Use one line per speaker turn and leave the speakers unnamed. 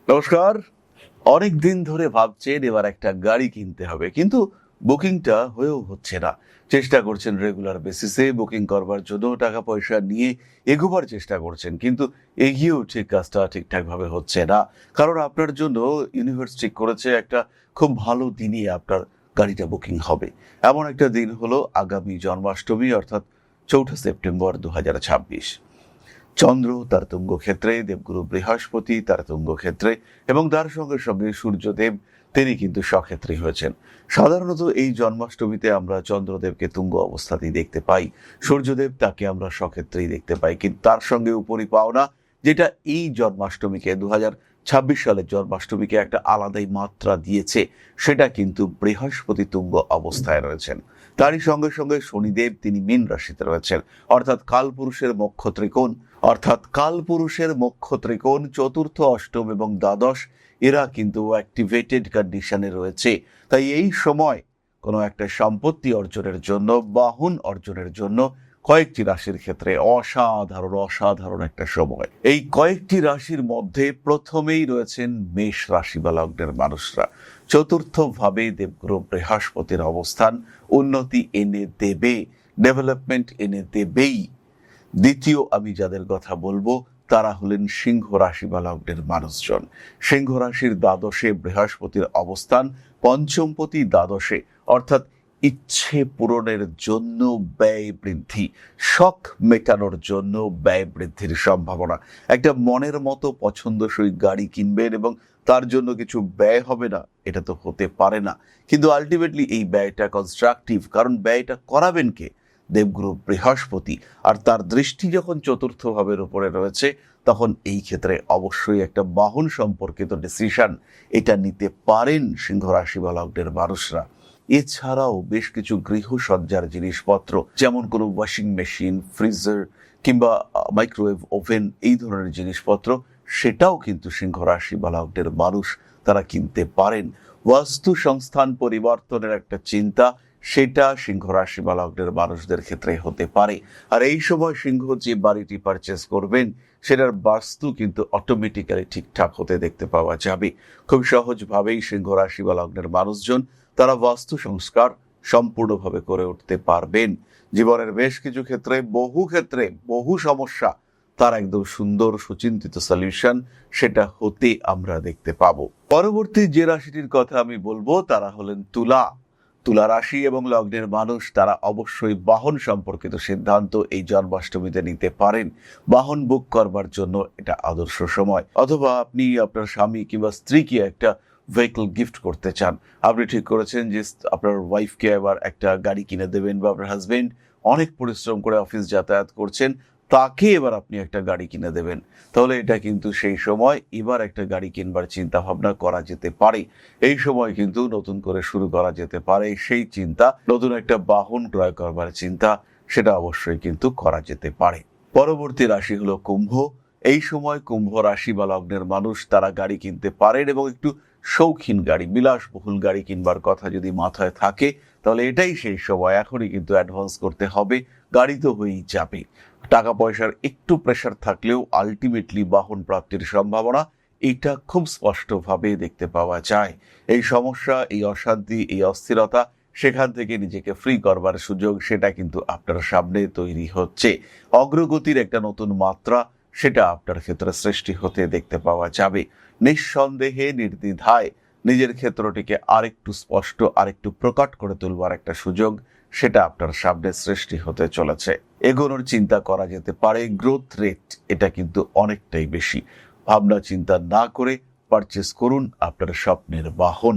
নমস্কার। অনেক দিন ধরে ভাবছেন এবার একটা গাড়ি কিনতে হবে, কিন্তু বুকিংটা হয়েও হচ্ছে না। চেষ্টা করছেন রেগুলার বেসিসে বুকিং করবার জন্য, টাকা পয়সা নিয়ে এগোবার চেষ্টা করছেন, কিন্তু এগিয়েও ঠিক কাজটা ঠিকঠাক ভাবে হচ্ছে না। কারণ আপনার জন্য ইউনিভার্স ঠিক করেছে একটা খুব ভালো দিনই আপনার গাড়িটা বুকিং হবে। এমন একটা দিন হলো আগামী জন্মাষ্টমী, অর্থাৎ 4 সেপ্টেম্বর 2026। চন্দ্র তার তুঙ্গ ক্ষেত্রে, দেবগুরু বৃহস্পতি তার তুঙ্গ ক্ষেত্রে, এবং তার সঙ্গে সঙ্গে সূর্যদেব তিনি কিন্তু স্বক্ষেত্রী হয়েছেন। সাধারণত এই জন্মাষ্টমীতে আমরা চন্দ্রদেবকে তুঙ্গ অবস্থাতেই দেখতে পাই, সূর্যদেব তাকে আমরা স্বক্ষেত্রেই দেখতে পাই, কিন্তু তার সঙ্গে উপরি পাওনা যেটা এই জন্মাষ্টমীকে 2026 সালের জন্মাষ্টমীকে একটা আলাদাই মাত্রা দিয়েছে, সেটা কিন্তু বৃহস্পতি তুঙ্গ অবস্থায় রয়েছেন। তারই সঙ্গে সঙ্গে শনিদেব তিনি মীন রাশিতে রয়েছেন, অর্থাৎ কালপুরুষের মোক্ষ ত্রিকোণ চতুর্থ, অষ্টম এবং দ্বাদশ এরা কিন্তু অ্যাক্টিভেটেড কন্ডিশনে রয়েছে। তাই এই সময় কোনো একটা সম্পত্তি অর্জনের জন্য, বাহন অর্জনের জন্য কয়েকটি রাশির ক্ষেত্রে অসাধারণ একটা সময়। এই কয়েকটি রাশির মধ্যে প্রথমেই রয়েছেন মেষ রাশি বা লগ্নের মানুষরা। চতুর্থ ভাবে দেবগুরু বৃহস্পতির অবস্থান উন্নতি এনে দেবে, ডেভেলপমেন্ট এনে দেবেই। দ্বিতীয় আমি যাদের কথা বলবো তারা হলেন সিংহ রাশি বা লগ্নের মানুষজন। সিংহ রাশির দ্বাদশে বৃহস্পতির অবস্থান, পঞ্চমপতি দ্বাদশে, অর্থাৎ ইচ্ছে পূরণের জন্য ব্যয় বৃদ্ধি, শখ মেটানোর জন্য ব্যয় বৃদ্ধির সম্ভাবনা। একটা মনের মতো পছন্দসই গাড়ি কিনবেন এবং তার জন্য কিছু ব্যয় হবে না, এটা তো হতে পারে না। কিন্তু আলটিমেটলি এই ব্যয়টা কনস্ট্রাকটিভ, কারণ ব্যয়টা করাবেন কে? দেবগুরু বৃহস্পতি। আর তার দৃষ্টি যখন চতুর্থ ভাবের উপরে রয়েছে, তখন এই ক্ষেত্রে অবশ্যই একটা বাহন সম্পর্কিত ডিসিশন এটা নিতে পারেন সিংহ রাশি বা লগ্নের মানুষরা। এছাড়াও বেশ কিছু গৃহসজ্জার জিনিসপত্র, যেমন কোনো ওয়াশিং মেশিন, ফ্রিজার কিংবা মাইক্রোওয়েভ ওভেন, এই ধরনের জিনিসপত্র, সেটাও কিন্তু সিংহ রাশি বা লগ্নের মানুষ তারা কিনতে পারেন। বাস্তু সংস্থান পরিবর্তনের একটা চিন্তা, সেটা সিংহ রাশি বা লগ্নের মানুষদের ক্ষেত্রে হতে পারে। আর এই সময় সিংহ যে বাড়িটি পারচেস করবেন, সেটার বাস্তু কিন্তু অটোমেটিক্যালি ঠিকঠাক হতে দেখতে পাওয়া যাবে। খুব সহজভাবেই সিংহ রাশি বা লগ্নের মানুষজন তারা বাস্তু সংস্কার সম্পূর্ণভাবে করে উঠতে পারবেন। জীবনের বেশ কিছু ক্ষেত্রে, বহু সমস্যা, তার একদম সুন্দর সুচিন্তিত সলিউশন সেটা হতে আমরা দেখতে পাবো। পরবর্তী যে রাশিটির কথা আমি বলবো তারা হলেন তুলা রাশি এবং লগ্নের মানুষ। তারা অবশ্যই বাহন সম্পর্কিত সিদ্ধান্ত এই জন্মাষ্টমীতে নিতে পারেন। বাহন বুক করবার জন্য এটা আদর্শ সময়। অথবা আপনি আপনার স্বামী কিংবা স্ত্রীকে একটা ভেহিকল গিফট করতে চান, আপনি ঠিক করেছেন যে আপনার ওয়াইফকে এবার একটা গাড়ি কিনে দেবেন, বা আপনার হাজবেন্ড অনেক পরিশ্রম করে অফিস যাতায়াত করছেন, তাকে এবার আপনি একটা গাড়ি কিনে দেবেন। তাহলে এটা কিন্তু সেই সময় এবার একটা গাড়ি কিনবার চিন্তা ভাবনা করা যেতে পারে। এই সময় কিন্তু নতুন করে শুরু করা যেতে পারে সেই চিন্তা, নতুন একটা বাহন ক্রয় করবার চিন্তা, সেটা অবশ্যই কিন্তু করা যেতে পারে। পরবর্তী রাশি হলো কুম্ভ। এই সময় কুম্ভ রাশি বা লগ্নের মানুষ তারা গাড়ি কিনতে পারেন, এবং একটু শৌখিন গাড়ি, বিলাসবহুল গাড়ি কিনবার কথা যদি মাথায় থাকে, তাহলে এটাই সেই সময়। এখনই কিন্তু অ্যাডভান্স করতে হবে, গাড়ি তো হয়েই যাবে। টাকা পয়সার একটু প্রেশার থাকলেও আলটিমেটলি বাহন প্রাপ্তির সম্ভাবনা এটা খুব স্পষ্টভাবে দেখতে পাওয়া যায়। এই সমস্যা, এই অশান্তি, এই অস্থিরতা, সেখান থেকে নিজেকে ফ্রি করবার সুযোগ সেটা কিন্তু আপনার সামনে তৈরি হচ্ছে। অগ্রগতির একটা নতুন মাত্রা সেটা আপনার ক্ষেত্রে সৃষ্টি হতে দেখতে পাওয়া যাবে। নিঃসন্দেহে, নির্দ্বিধায় নিজের ক্ষেত্রটিকে আরেকটু স্পষ্ট, আরেকটু প্রকট করে তুলবার একটা সুযোগ সেটা আপনার সামনে সৃষ্টি হতে চলেছে। এগোনোর চিন্তা করা যেতে পারে। গ্রোথ রেট এটা কিন্তু অনেকটাই বেশি। ভাবনা চিন্তা না করে পারচেস করুন আপনার স্বপ্নের বাহন।